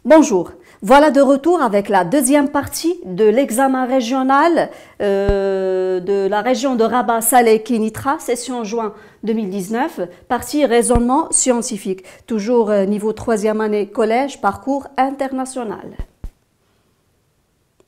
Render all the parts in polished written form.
Bonjour, voilà de retour avec la deuxième partie de l'examen régional de la région de Rabat-Salé-Kénitra, session juin 2019, partie raisonnement scientifique, toujours niveau 3e année collège, parcours international.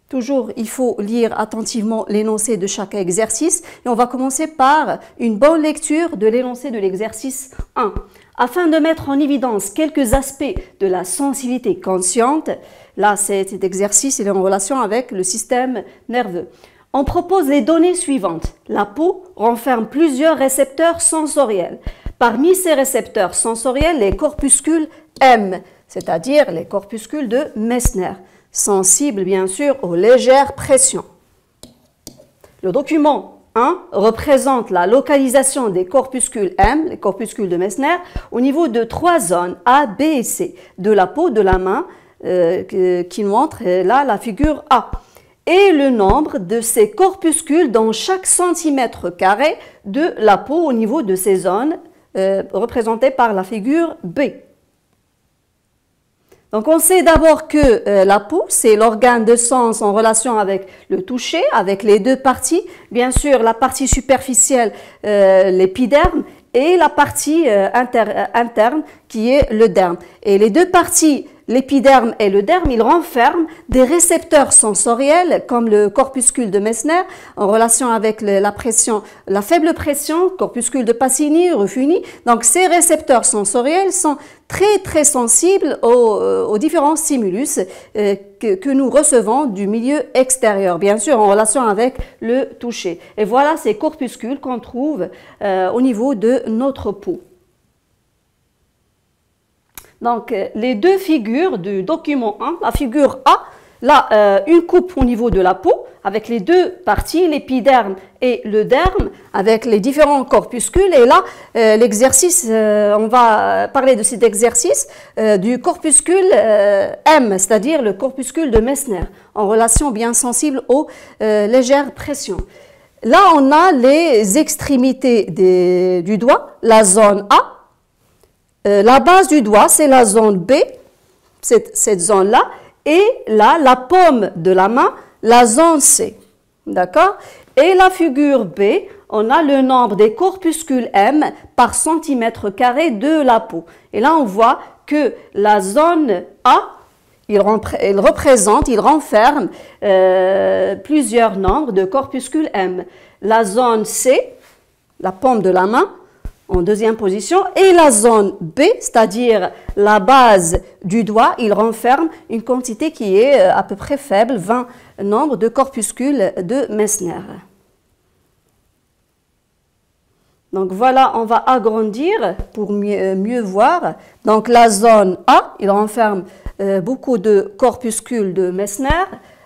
Toujours, il faut lire attentivement l'énoncé de chaque exercice et on va commencer par une bonne lecture de l'énoncé de l'exercice 1. Afin de mettre en évidence quelques aspects de la sensibilité consciente, là cet exercice est en relation avec le système nerveux. On propose les données suivantes. La peau renferme plusieurs récepteurs sensoriels. Parmi ces récepteurs sensoriels, les corpuscules M, c'est-à-dire les corpuscules de Meissner, sensibles bien sûr aux légères pressions. Le document 1 représente la localisation des corpuscules M, les corpuscules de Meissner, au niveau de 3 zones A, B et C de la peau de la main qui montre là la figure A, et le nombre de ces corpuscules dans chaque centimètre carré de la peau au niveau de ces zones représentées par la figure B. Donc on sait d'abord que la peau, c'est l'organe de sens en relation avec le toucher, avec les deux parties. Bien sûr, la partie superficielle, l'épiderme, et la partie interne qui est le derme. Et les deux parties, l'épiderme et le derme, ils renferment des récepteurs sensoriels comme le corpuscule de Meissner en relation avec la pression, la faible pression, corpuscule de Pacini, Ruffini. Donc ces récepteurs sensoriels sont très sensibles aux différents stimulus que nous recevons du milieu extérieur, bien sûr en relation avec le toucher. Et voilà ces corpuscules qu'on trouve au niveau de notre peau. Donc, les deux figures du document 1, la figure A, là, une coupe au niveau de la peau, avec les deux parties, l'épiderme et le derme, avec les différents corpuscules. Et là, l'exercice, on va parler de cet exercice du corpuscule M, c'est-à-dire le corpuscule de Meissner, en relation bien sensible aux légères pressions. Là, on a les extrémités du doigt, la zone A. La base du doigt, c'est la zone B, cette zone-là, et là, la paume de la main, la zone C. D'accord? Et la figure B, on a le nombre des corpuscules M par centimètre carré de la peau. Et là, on voit que la zone A, il renferme plusieurs nombres de corpuscules M. La zone C, la paume de la main, en deuxième position, et la zone B, c'est-à-dire la base du doigt, il renferme une quantité qui est à peu près faible, 20 nombres de corpuscules de Meissner. Donc voilà, on va agrandir pour mieux voir. Donc la zone A, il renferme beaucoup de corpuscules de Meissner,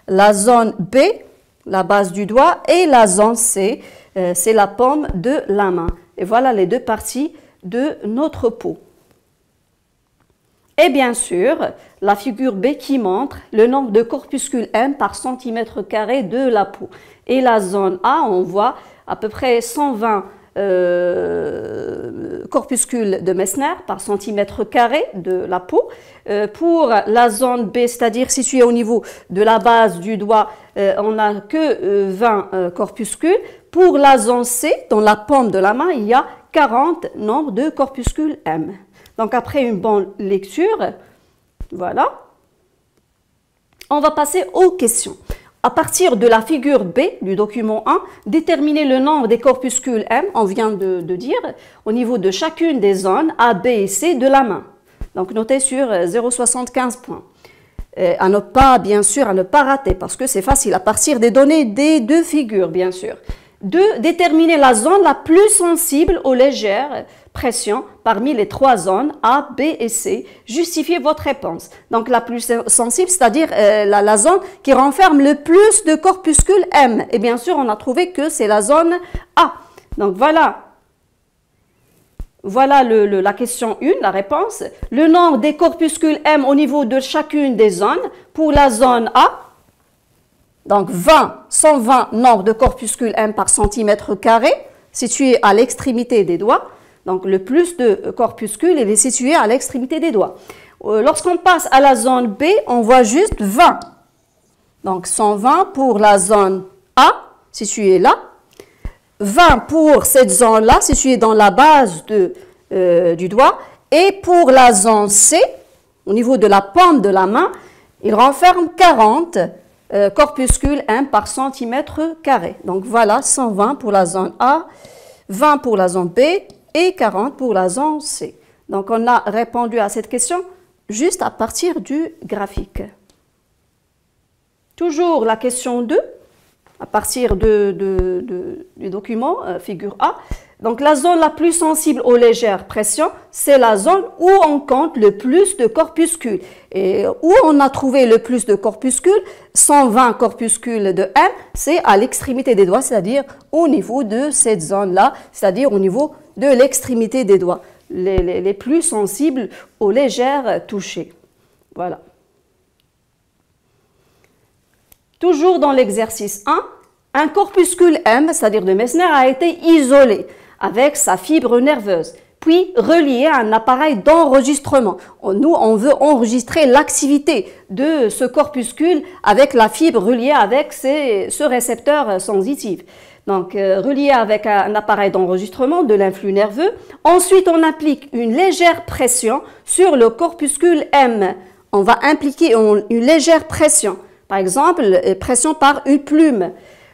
la zone B, la base du doigt, et la zone C, c'est la paume de la main. Et voilà les deux parties de notre peau. Et bien sûr, la figure B qui montre le nombre de corpuscules M par centimètre carré de la peau. Et la zone A, on voit à peu près 120 corpuscules de Meissner par centimètre carré de la peau. Pour la zone B, c'est-à-dire située au niveau de la base du doigt, on n'a que 20 corpuscules. Pour la zone C, dans la paume de la main, il y a 40 nombres de corpuscules M. Donc après une bonne lecture, voilà, on va passer aux questions. À partir de la figure B du document 1, déterminer le nombre des corpuscules M, on vient de dire, au niveau de chacune des zones A, B et C de la main. Donc notez sur 0,75 points. À ne pas, bien sûr, à ne pas rater, parce que c'est facile, à partir des données des deux figures, bien sûr. 2. Déterminer la zone la plus sensible aux légères pressions parmi les 3 zones A, B et C. Justifiez votre réponse. Donc la plus sensible, c'est-à-dire la zone qui renferme le plus de corpuscules M. Et bien sûr, on a trouvé que c'est la zone A. Donc voilà. Voilà la question 1, la réponse. Le nombre des corpuscules M au niveau de chacune des zones. Pour la zone A, donc 120 nombres de corpuscules M par centimètre carré, situés à l'extrémité des doigts. Donc le plus de corpuscules, il est situé à l'extrémité des doigts. Lorsqu'on passe à la zone B, on voit juste 20. Donc 120 pour la zone A, située là. 20 pour cette zone-là, située dans la base du doigt. Et pour la zone C, au niveau de la paume de la main, il renferme 40 corpuscules M par centimètre carré. Donc voilà, 120 pour la zone A, 20 pour la zone B et 40 pour la zone C. Donc on a répondu à cette question juste à partir du graphique. Toujours la question 2, à partir du document, figure A. Donc la zone la plus sensible aux légères pressions, c'est la zone où on compte le plus de corpuscules. Et où on a trouvé le plus de corpuscules, 120 corpuscules de M, c'est à l'extrémité des doigts, c'est-à-dire au niveau de cette zone-là, c'est-à-dire au niveau de l'extrémité des doigts, les plus sensibles aux légères touchées. Voilà. Toujours dans l'exercice 1, un corpuscule M, c'est-à-dire de Meissner, a été isolé avec sa fibre nerveuse, puis relié à un appareil d'enregistrement. Nous, on veut enregistrer l'activité de ce corpuscule avec la fibre reliée avec ce récepteur sensitif. Donc, relié avec un appareil d'enregistrement de l'influx nerveux. Ensuite, on applique une légère pression sur le corpuscule M. On va impliquer une légère pression. Par exemple, pression par une plume.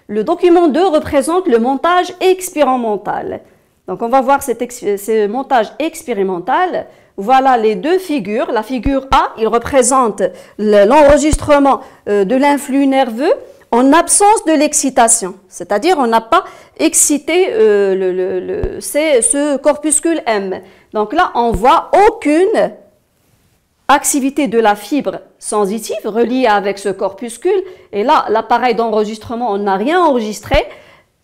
Le document 2 représente le montage expérimental. Donc, on va voir ce montage expérimental. Voilà les deux figures. La figure A, il représente l'enregistrement de l'influx nerveux en absence de l'excitation. C'est-à-dire, on n'a pas excité ce corpuscule M. Donc là, on voit aucune activité de la fibre sensitive reliée avec ce corpuscule. Et là, l'appareil d'enregistrement, on n'a rien enregistré.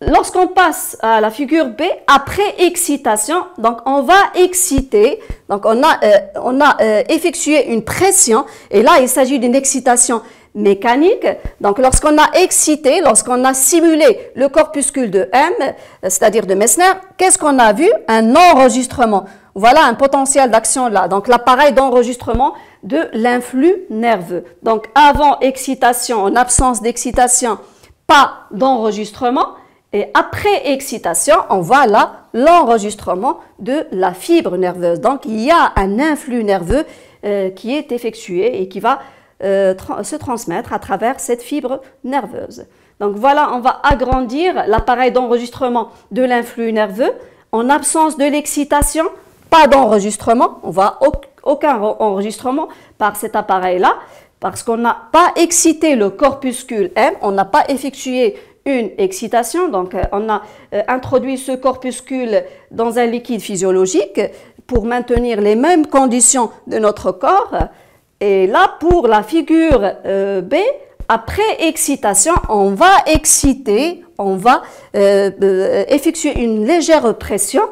Lorsqu'on passe à la figure B, après excitation, donc on va exciter, donc on a effectué une pression, et là il s'agit d'une excitation mécanique. Donc lorsqu'on a excité, lorsqu'on a simulé le corpuscule de M, c'est-à-dire de Meissner, qu'est-ce qu'on a vu? Un enregistrement. Voilà un potentiel d'action là, donc l'appareil d'enregistrement de l'influx nerveux. Donc avant excitation, en absence d'excitation, pas d'enregistrement. Et après excitation, on voit là l'enregistrement de la fibre nerveuse. Donc, il y a un influx nerveux qui est effectué et qui va se transmettre à travers cette fibre nerveuse. Donc, voilà, on va agrandir l'appareil d'enregistrement de l'influx nerveux. En absence de l'excitation, pas d'enregistrement. On voit aucun enregistrement par cet appareil-là parce qu'on n'a pas excité le corpuscule M, on n'a pas effectué une excitation, donc on a introduit ce corpuscule dans un liquide physiologique pour maintenir les mêmes conditions de notre corps. Et là, pour la figure B, après excitation, on va exciter, on va effectuer une légère pression.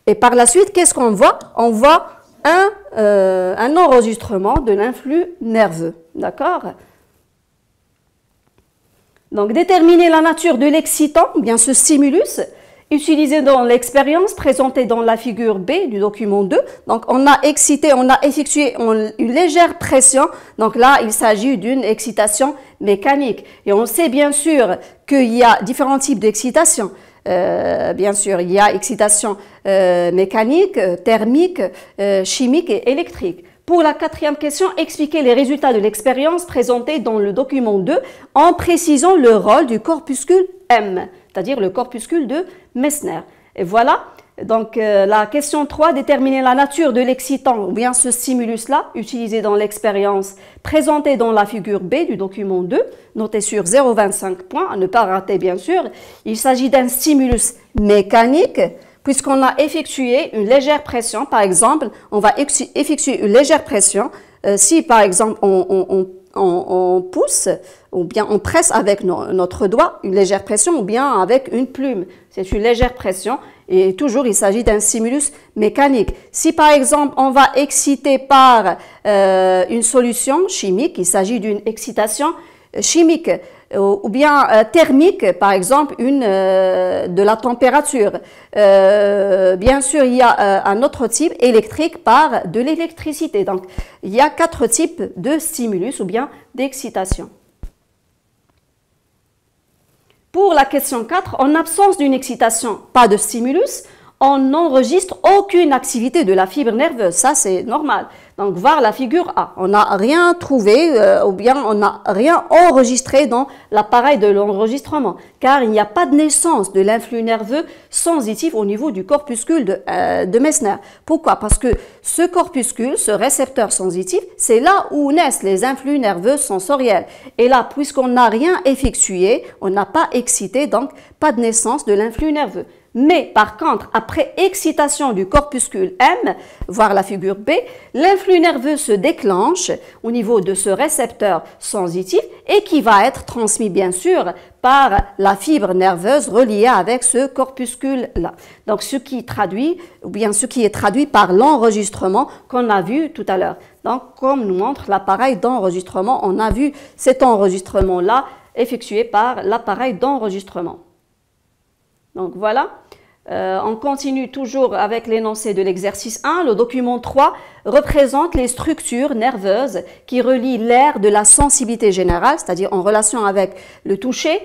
Et par la suite, qu'est-ce qu'on voit? On voit un enregistrement de l'influx nerveux. D'accord? Donc, déterminer la nature de l'excitant, bien ce stimulus, utilisé dans l'expérience présentée dans la figure B du document 2. Donc, on a excité, on a effectué une légère pression. Donc là, il s'agit d'une excitation mécanique. Et on sait bien sûr qu'il y a différents types d'excitation. Bien sûr, il y a excitation mécanique, thermique, chimique et électrique. Pour la quatrième question, expliquez les résultats de l'expérience présentée dans le document 2 en précisant le rôle du corpuscule M, c'est-à-dire le corpuscule de Meissner. Et voilà, donc la question 3, déterminer la nature de l'excitant ou bien ce stimulus-là utilisé dans l'expérience présentée dans la figure B du document 2, noté sur 0,25 points, à ne pas rater bien sûr. Il s'agit d'un stimulus mécanique, puisqu'on a effectué une légère pression. Par exemple, on va effectuer une légère pression. Si par exemple on pousse ou bien on presse avec notre doigt, une légère pression, ou bien avec une plume, c'est une légère pression. Et toujours, il s'agit d'un stimulus mécanique. Si par exemple on va exciter par une solution chimique, il s'agit d'une excitation chimique ou bien thermique, par exemple de la température. Bien sûr, il y a un autre type électrique par de l'électricité. Donc, il y a 4 types de stimulus ou bien d'excitation. Pour la question 4, en absence d'une excitation, pas de stimulus, on n'enregistre aucune activité de la fibre nerveuse. Ça, c'est normal. Donc, voir la figure A. On n'a rien trouvé ou bien on n'a rien enregistré dans l'appareil de l'enregistrement, car il n'y a pas de naissance de l'influx nerveux sensitif au niveau du corpuscule de Meissner. Pourquoi? Parce que ce corpuscule, ce récepteur sensitif, c'est là où naissent les influx nerveux sensoriels. Et là, puisqu'on n'a rien effectué, on n'a pas excité, donc pas de naissance de l'influx nerveux. Mais par contre, après excitation du corpuscule M, voir la figure B, l'influx nerveux se déclenche au niveau de ce récepteur sensitif et qui va être transmis bien sûr par la fibre nerveuse reliée avec ce corpuscule-là. Donc ce qui traduit, ou bien ce qui est traduit par l'enregistrement qu'on a vu tout à l'heure. Donc comme nous montre l'appareil d'enregistrement, on a vu cet enregistrement-là effectué par l'appareil d'enregistrement. Donc voilà, on continue toujours avec l'énoncé de l'exercice 1. Le document 3 représente les structures nerveuses qui relient l'aire de la sensibilité générale, c'est-à-dire en relation avec le toucher,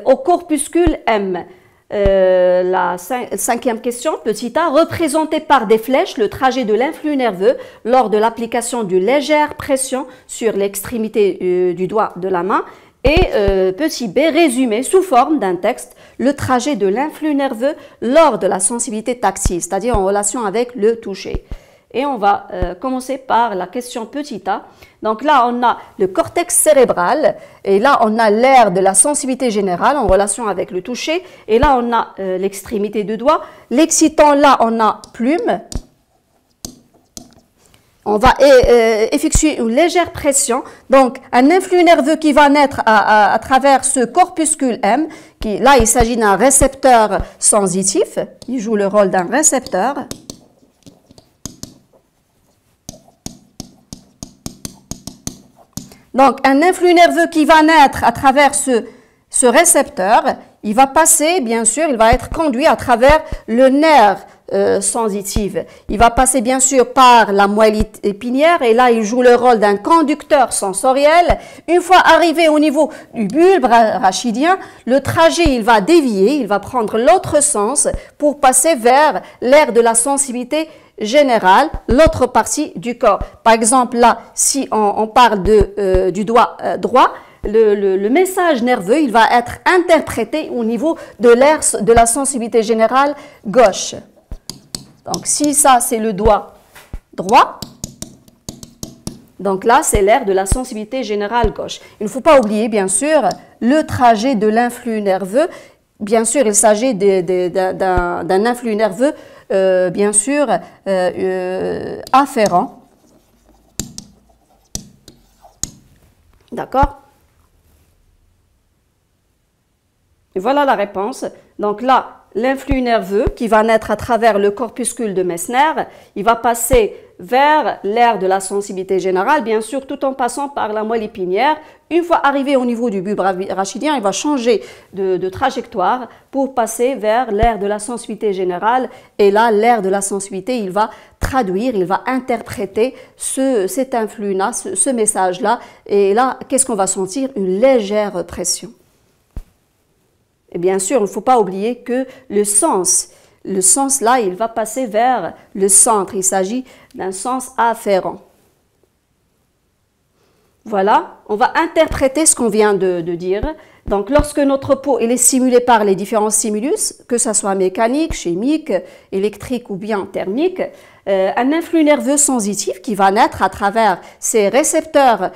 au corpuscule M. La cinquième question, petit a, représenter par des flèches le trajet de l'influx nerveux lors de l'application d'une légère pression sur l'extrémité du doigt de la main. Et petit b, résumer sous forme d'un texte le trajet de l'influx nerveux lors de la sensibilité tactile, c'est-à-dire en relation avec le toucher. Et on va commencer par la question petit a. Donc là, on a le cortex cérébral et là, on a l'aire de la sensibilité générale en relation avec le toucher. Et là, on a l'extrémité du doigt. L'excitant, là, on a plume. On va effectuer une légère pression, donc un influx nerveux qui va naître à travers ce corpuscule M, là il s'agit d'un récepteur sensitif, il joue le rôle d'un récepteur. Donc un influx nerveux qui va naître à travers ce récepteur, il va passer, bien sûr, il va être conduit à travers le nerf sensitive. Il va passer bien sûr par la moelle épinière et là il joue le rôle d'un conducteur sensoriel. Une fois arrivé au niveau du bulbe rachidien, le trajet il va dévier, il va prendre l'autre sens pour passer vers l'aire de la sensibilité générale, l'autre partie du corps. Par exemple là, si on parle du doigt droit, le message nerveux il va être interprété au niveau de l'aire de la sensibilité générale gauche. Donc, si ça, c'est le doigt droit, donc là, c'est l'aire de la sensibilité générale gauche. Il ne faut pas oublier, bien sûr, le trajet de l'influx nerveux. Bien sûr, il s'agit d'un influx nerveux, bien sûr, afférent. D'accord? Et voilà la réponse. Donc là, l'influx nerveux qui va naître à travers le corpuscule de Meissner, il va passer vers l'aire de la sensibilité générale, bien sûr, tout en passant par la moelle épinière. Une fois arrivé au niveau du bulbe rachidien, il va changer de trajectoire pour passer vers l'aire de la sensibilité générale. Et là, l'aire de la sensibilité, il va traduire, il va interpréter cet influx-là, ce message-là. Et là, qu'est-ce qu'on va sentir? Une légère pression. Et bien sûr, il ne faut pas oublier que le sens là, il va passer vers le centre. Il s'agit d'un sens afférent. Voilà, on va interpréter ce qu'on vient de dire. Donc, lorsque notre peau est stimulée par les différents stimulus, que ce soit mécanique, chimique, électrique ou bien thermique, un influx nerveux sensitif qui va naître à travers ces récepteurs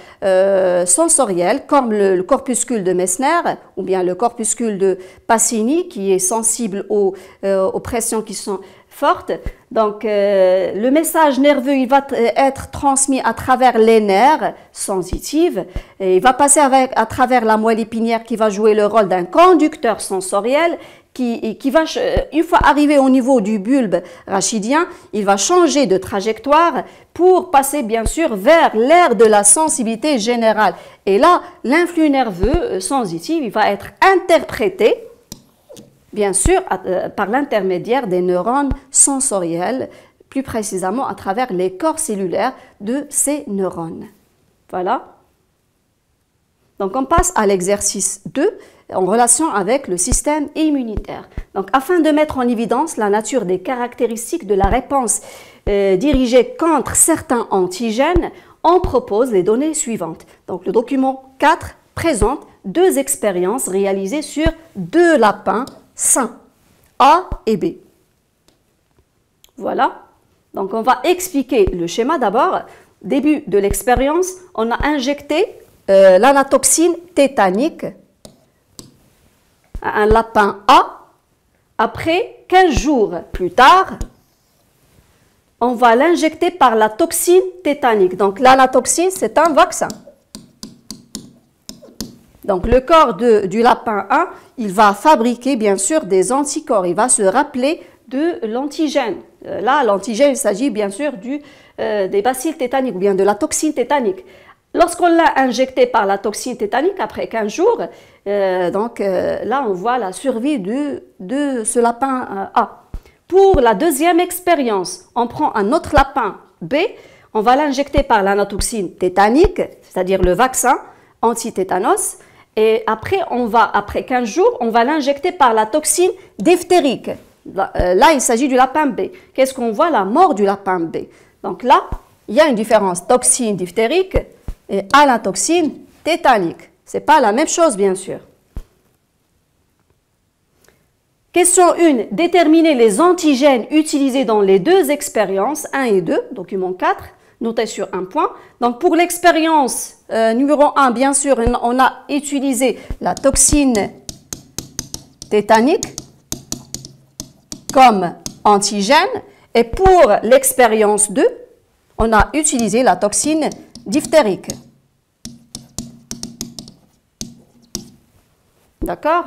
sensoriels comme le corpuscule de Meissner ou bien le corpuscule de Pacini qui est sensible aux pressions qui sont forte. Donc, le message nerveux, il va être transmis à travers les nerfs sensitifs. Et il va passer à travers la moelle épinière qui va jouer le rôle d'un conducteur sensoriel qui va, une fois arrivé au niveau du bulbe rachidien, il va changer de trajectoire pour passer bien sûr vers l'aire de la sensibilité générale. Et là, l'influx nerveux sensitif, il va être interprété bien sûr par l'intermédiaire des neurones sensoriels, plus précisément à travers les corps cellulaires de ces neurones. Voilà. Donc on passe à l'exercice 2 en relation avec le système immunitaire. Donc afin de mettre en évidence la nature des caractéristiques de la réponse dirigée contre certains antigènes, on propose les données suivantes. Donc le document 4 présente 2 expériences réalisées sur 2 lapins sains, A et B. Voilà. Donc on va expliquer le schéma d'abord. Début de l'expérience, on a injecté l'anatoxine tétanique à un lapin A. Après 15 jours plus tard, on va l'injecter par la toxine tétanique. Donc l'anatoxine, c'est un vaccin. Donc le corps du lapin A, il va fabriquer bien sûr des anticorps. Il va se rappeler de l'antigène. Là, l'antigène, il s'agit bien sûr des bacilles tétaniques ou bien de la toxine tétanique. Lorsqu'on l'a injecté par la toxine tétanique, après 15 jours, là, on voit la survie de ce lapin A. Pour la deuxième expérience, on prend un autre lapin B, on va l'injecter par l'anatoxine tétanique, c'est-à-dire le vaccin anti-tétanos, et après 15 jours, on va l'injecter par la toxine diphtérique. Là, il s'agit du lapin B. Qu'est-ce qu'on voit? La mort du lapin B. Donc là, il y a une différence toxine diphtérique et alatoxine tétanique. Ce n'est pas la même chose, bien sûr. Question 1. Déterminer les antigènes utilisés dans les 2 expériences, 1 et 2, document 4, noté sur un point. Donc pour l'expérience numéro 1, bien sûr, on a utilisé la toxine tétanique comme antigène. Et pour l'expérience 2, on a utilisé la toxine diphtérique. D'accord?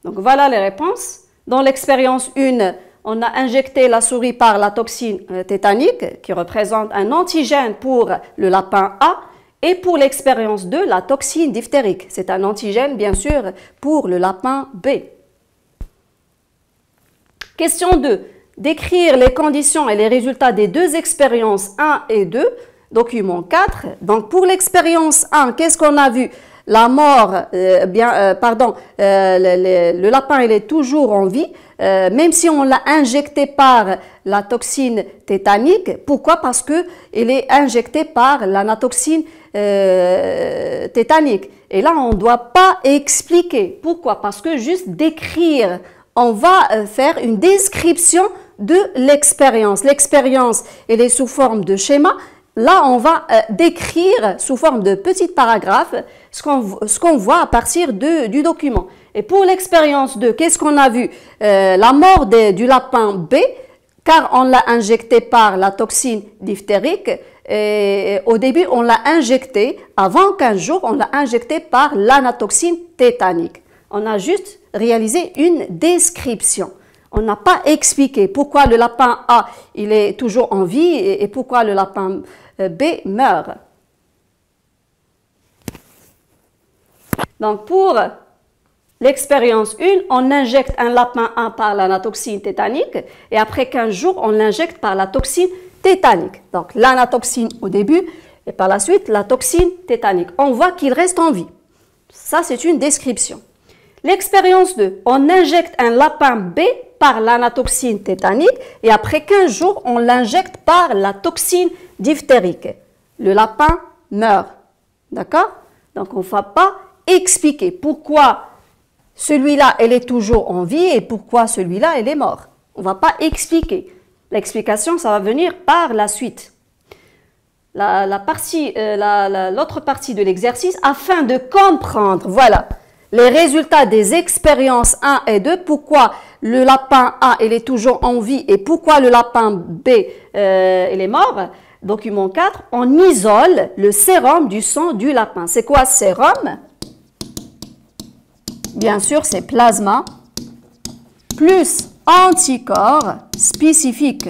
Donc voilà les réponses. Dans l'expérience 1, on a injecté la souris par la toxine tétanique qui représente un antigène pour le lapin A. Et pour l'expérience 2, la toxine diphtérique. C'est un antigène bien sûr pour le lapin B. Question 2. Décrire les conditions et les résultats des 2 expériences 1 et 2, document 4. Donc pour l'expérience 1, qu'est-ce qu'on a vu? La mort, le lapin il est toujours en vie, même si on l'a injecté par la toxine tétanique. Pourquoi? Parce qu'il est injecté par l'anatoxine tétanique. Et là, on ne doit pas expliquer. Pourquoi? Parce que juste décrire, on va faire une description de l'expérience. L'expérience, elle est sous forme de schéma. Là, on va décrire sous forme de petits paragraphes ce qu'on voit à partir du document. Et pour l'expérience 2, qu'est-ce qu'on a vu? La mort du lapin B, car on l'a injecté par la toxine diphtérique. Et au début, on l'a injecté, avant 15 jours, on l'a injecté par l'anatoxine tétanique. On a juste réalisé une description. On n'a pas expliqué pourquoi le lapin A il est toujours en vie et pourquoi le lapin B meurt. Donc pour l'expérience 1, on injecte un lapin A par l'anatoxine tétanique et après 15 jours, on l'injecte par la toxine tétanique. Donc l'anatoxine au début et par la suite la toxine tétanique. On voit qu'il reste en vie. Ça, c'est une description. L'expérience 2, on injecte un lapin B par l'anatoxine tétanique et après 15 jours, on l'injecte par la toxine diphtérique. Le lapin meurt. D'accord? Donc, on ne va pas expliquer pourquoi celui-là, elle est toujours en vie et pourquoi celui-là, elle est mort. On ne va pas expliquer. L'explication, ça va venir par la suite. L'autre partie de l'exercice, afin de comprendre, voilà, les résultats des expériences 1 et 2, pourquoi le lapin A il est toujours en vie et pourquoi le lapin B il est mort. Document 4, on isole le sérum du sang du lapin. C'est quoi sérum? Bien sûr, c'est plasma plus anticorps spécifiques.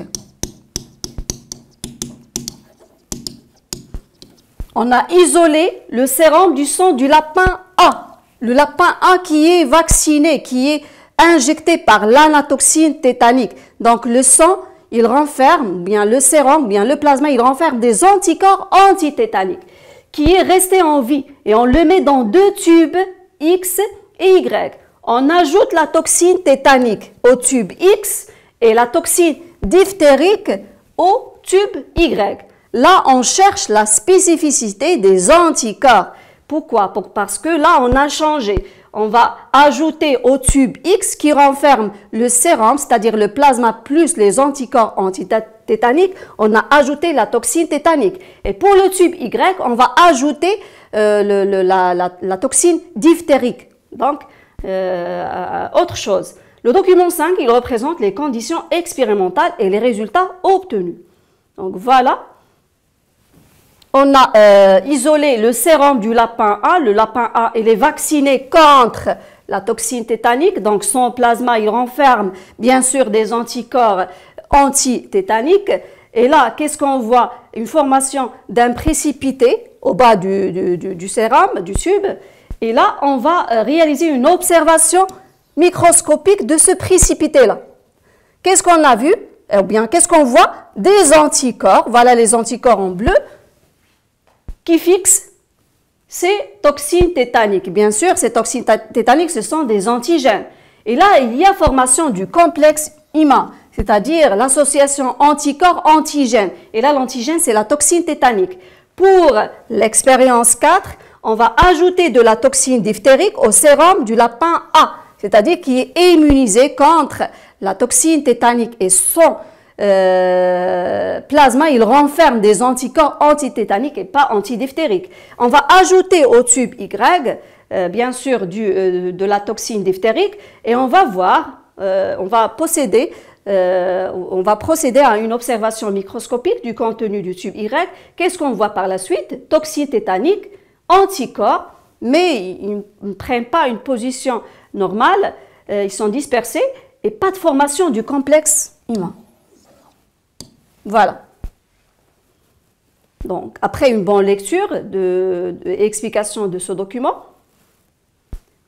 On a isolé le sérum du sang du lapin A. Le lapin A qui est vacciné, qui est injecté par l'anatoxine tétanique. Donc le sang, il renferme, bien le sérum, bien le plasma, il renferme des anticorps antitétaniques qui est resté en vie. Et on le met dans 2 tubes X et Y. On ajoute la toxine tétanique au tube X et la toxine diphtérique au tube Y. Là, on cherche la spécificité des anticorps. Pourquoi? Parce que là, on a changé. On va ajouter au tube X qui renferme le sérum, c'est-à-dire le plasma plus les anticorps antitétaniques, on a ajouté la toxine tétanique. Et pour le tube Y, on va ajouter la toxine diphtérique. Donc, autre chose. Le document 5, il représente les conditions expérimentales et les résultats obtenus. Donc, voilà. On a isolé le sérum du lapin A. Le lapin A, il est vacciné contre la toxine tétanique. Donc, son plasma, il renferme bien sûr des anticorps antitétaniques. Et là, qu'est-ce qu'on voit? Une formation d'un précipité au bas du sérum, du tube. Et là, on va réaliser une observation microscopique de ce précipité-là. Qu'est-ce qu'on a vu? Eh bien, qu'est-ce qu'on voit? Des anticorps. Voilà les anticorps en bleu qui fixent ces toxines tétaniques. Bien sûr, ces toxines tétaniques, ce sont des antigènes. Et là, il y a formation du complexe IMA, c'est-à-dire l'association anticorps-antigène. Et là, l'antigène, c'est la toxine tétanique. Pour l'expérience 4, on va ajouter de la toxine diphtérique au sérum du lapin A, c'est-à-dire qui est immunisé contre la toxine tétanique et son plasma, il renferme des anticorps antitétaniques et pas antidiphtériques. On va ajouter au tube Y, bien sûr, de la toxine diphtérique et on va voir, on va procéder à une observation microscopique du contenu du tube Y. Qu'est-ce qu'on voit par la suite? Toxine tétanique, anticorps, mais ils ne prennent pas une position normale, ils sont dispersés et pas de formation du complexe IMA. Voilà. Donc, après une bonne lecture et explication de ce document,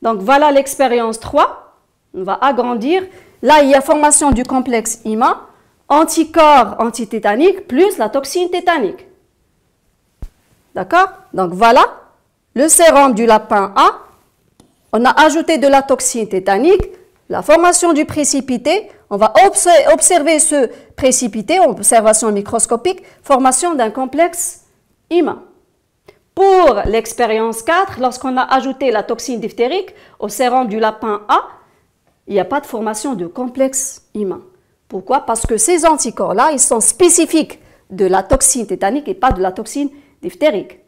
donc voilà l'expérience 3. On va agrandir. Là, il y a formation du complexe IMA, anticorps antitétanique plus la toxine tétanique. D'accord? Donc, voilà le sérum du lapin A. On a ajouté de la toxine tétanique, la formation du précipité. On va observer ce précipité, observation microscopique, formation d'un complexe IMA. Pour l'expérience 4, lorsqu'on a ajouté la toxine diphtérique au sérum du lapin A, il n'y a pas de formation de complexe IMA. Pourquoi? Parce que ces anticorps-là, ils sont spécifiques de la toxine tétanique et pas de la toxine diphtérique.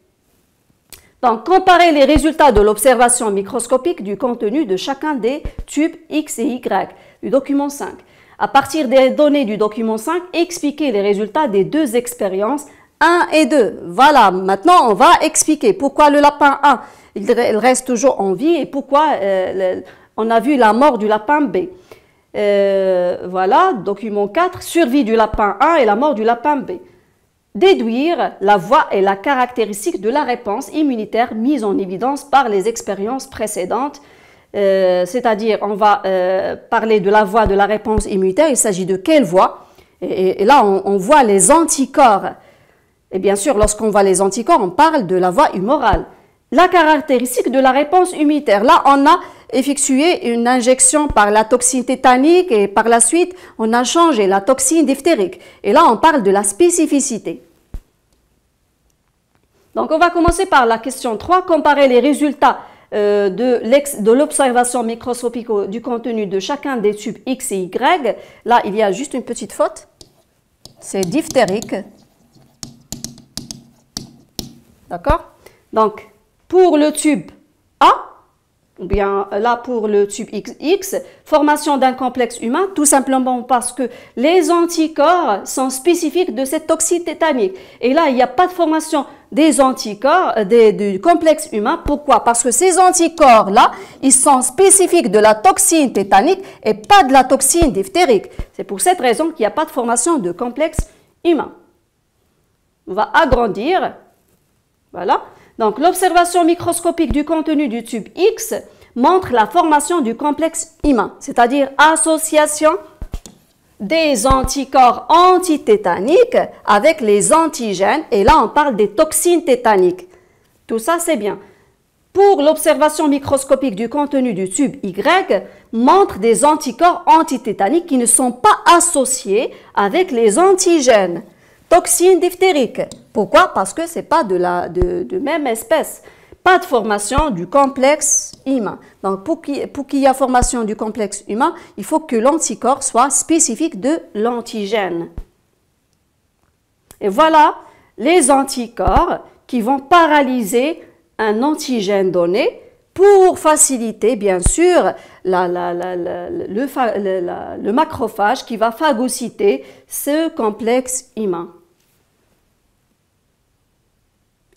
Donc, comparer les résultats de l'observation microscopique du contenu de chacun des tubes X et Y du document 5. À partir des données du document 5, expliquer les résultats des 2 expériences 1 et 2. Voilà, maintenant on va expliquer pourquoi le lapin A il reste toujours en vie et pourquoi on a vu la mort du lapin B. Voilà, document 4, survie du lapin A et la mort du lapin B. Déduire la voie et la caractéristique de la réponse immunitaire mise en évidence par les expériences précédentes. C'est-à-dire, on va parler de la voie de la réponse immunitaire. Il s'agit de quelle voie? Et là, on voit les anticorps. Et bien sûr, lorsqu'on voit les anticorps, on parle de la voie humorale. La caractéristique de la réponse immunitaire. Là, on a effectué une injection par la toxine tétanique et par la suite, on a changé la toxine diphtérique. Et là, on parle de la spécificité. Donc, on va commencer par la question 3, comparer les résultats de l'observation microscopique du contenu de chacun des tubes X et Y. Là, il y a juste une petite faute. C'est diphtérique. D'accord? Donc, pour le tube A, ou bien là pour le tube XX, formation d'un complexe humain, tout simplement parce que les anticorps sont spécifiques de cette toxine tétanique. Et là, il n'y a pas de formation des anticorps du complexe humain. Pourquoi? Parce que ces anticorps-là, ils sont spécifiques de la toxine tétanique et pas de la toxine diphtérique. C'est pour cette raison qu'il n'y a pas de formation de complexe humain. On va agrandir. Voilà. Donc, l'observation microscopique du contenu du tube X montre la formation du complexe humain, c'est-à-dire association des anticorps antitétaniques avec les antigènes. Et là, on parle des toxines tétaniques. Tout ça, c'est bien. Pour l'observation microscopique du contenu du tube Y, montre des anticorps antitétaniques qui ne sont pas associés avec les antigènes. Toxine diphtérique. Pourquoi? Parce que ce n'est pas de même espèce. Pas de formation du complexe humain. Donc, pour qu'il y ait formation du complexe humain, il faut que l'anticorps soit spécifique de l'antigène. Et voilà les anticorps qui vont paralyser un antigène donné pour faciliter, bien sûr, le macrophage qui va phagocyter ce complexe humain.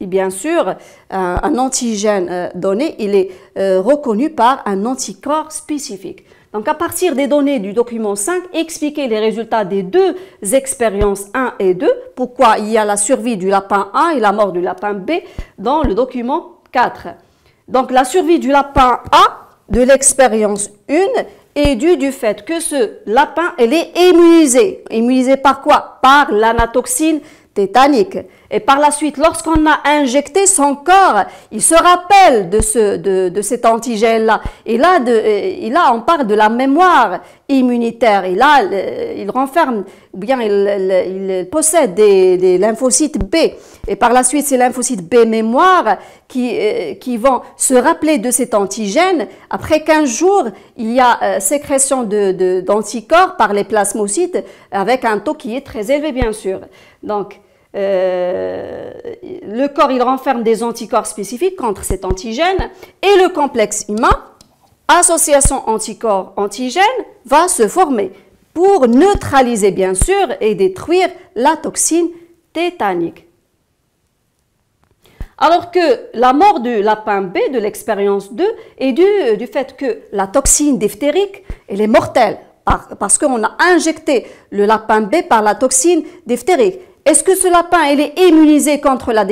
Et bien sûr, un antigène donné, il est reconnu par un anticorps spécifique. Donc, à partir des données du document 5, expliquez les résultats des deux expériences 1 et 2, pourquoi il y a la survie du lapin A et la mort du lapin B dans le document 4. Donc, la survie du lapin A de l'expérience 1 est due du fait que ce lapin, elle est immunisé. Immunisé par quoi? Par l'anatoxine tétanique. Et par la suite, lorsqu'on a injecté son corps, il se rappelle de cet antigène-là. Et là, on parle de la mémoire immunitaire. Et là, il renferme, ou bien il possède des lymphocytes B. Et par la suite, ces lymphocytes B mémoire qui vont se rappeler de cet antigène. Après 15 jours, il y a sécrétion d'anticorps par les plasmocytes avec un taux qui est très élevé, bien sûr. Donc, le corps, il renferme des anticorps spécifiques contre cet antigène et le complexe humain, association anticorps-antigène, va se former pour neutraliser, bien sûr, et détruire la toxine tétanique. Alors que la mort du lapin B de l'expérience 2 est due du fait que la toxine diphtérique, elle est mortelle parce qu'on a injecté le lapin B par la toxine diphtérique. Est-ce que ce lapin, il est immunisé contre la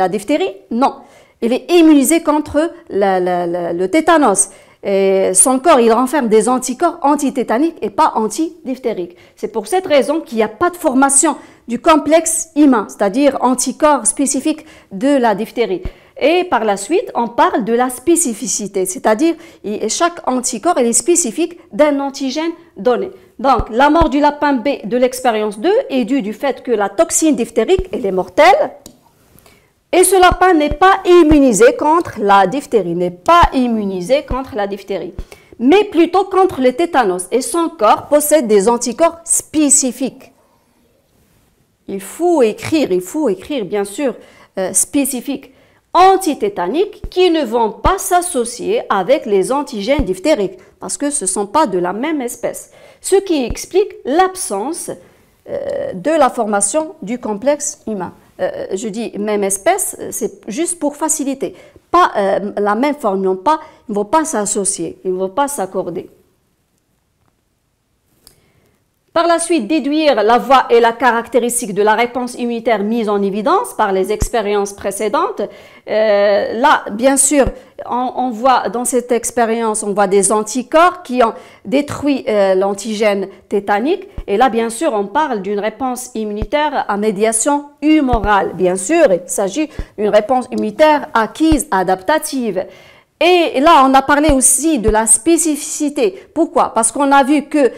diphtérie? Non. Il est immunisé contre le tétanos. Et son corps, il renferme des anticorps antitétaniques et pas antidiphtériques. C'est pour cette raison qu'il n'y a pas de formation du complexe humain, c'est-à-dire anticorps spécifiques de la diphtérie. Et par la suite, on parle de la spécificité, c'est-à-dire chaque anticorps est spécifique d'un antigène donné. Donc, la mort du lapin B de l'expérience 2 est due du fait que la toxine diphtérique, elle est mortelle. Et ce lapin n'est pas immunisé contre la diphtérie, mais plutôt contre le tétanos. Et son corps possède des anticorps spécifiques. Il faut écrire bien sûr, spécifiques, antitétaniques, qui ne vont pas s'associer avec les antigènes diphtériques, parce que ce ne sont pas de la même espèce. Ce qui explique l'absence de la formation du complexe humain. Je dis même espèce, c'est juste pour faciliter. Pas la même forme, ils ne vont pas s'associer, ils ne vont pas s'accorder. Par la suite, déduire la voie et la caractéristique de la réponse immunitaire mise en évidence par les expériences précédentes. Là, bien sûr, on voit dans cette expérience, on voit des anticorps qui ont détruit l'antigène tétanique. Et là, bien sûr, on parle d'une réponse immunitaire à médiation humorale. Bien sûr, il s'agit d'une réponse immunitaire acquise, adaptative. Et là, on a parlé aussi de la spécificité. Pourquoi? Parce qu'on a vu que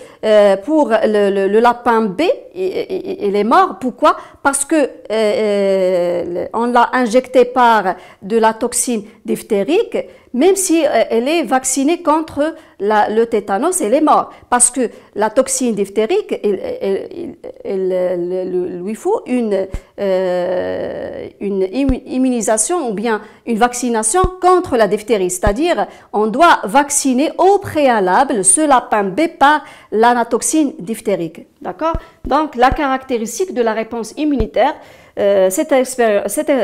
pour le lapin B, il est mort. Pourquoi? Parce que on l'a injecté par de la toxine diphtérique, même si elle est vaccinée contre le tétanos, elle est morte. Parce que la toxine diphtérique, il lui faut une immunisation ou bien une vaccination contre la diphtérie. C'est-à-dire, on doit vacciner au préalable ce lapin B par l'anatoxine diphtérique. D'accord? Donc, la caractéristique de la réponse immunitaire, cette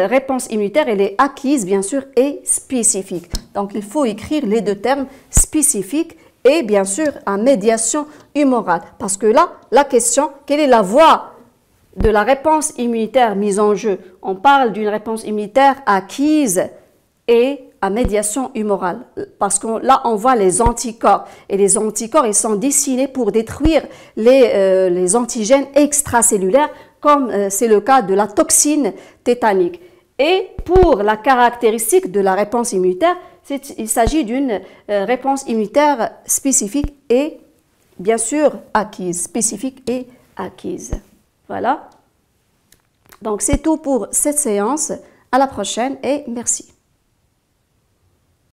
réponse immunitaire, elle est acquise, bien sûr, et spécifique. Donc, il faut écrire les deux termes spécifiques et, bien sûr, à médiation humorale. Parce que là, la question, quelle est la voie de la réponse immunitaire mise en jeu? On parle d'une réponse immunitaire acquise et à médiation humorale. Parce que là, on voit les anticorps. Et les anticorps, ils sont destinés pour détruire les antigènes extracellulaires, comme c'est le cas de la toxine tétanique. Et pour la caractéristique de la réponse immunitaire, il s'agit d'une réponse immunitaire spécifique et bien sûr acquise, spécifique et acquise. Voilà. Donc c'est tout pour cette séance. À la prochaine et merci.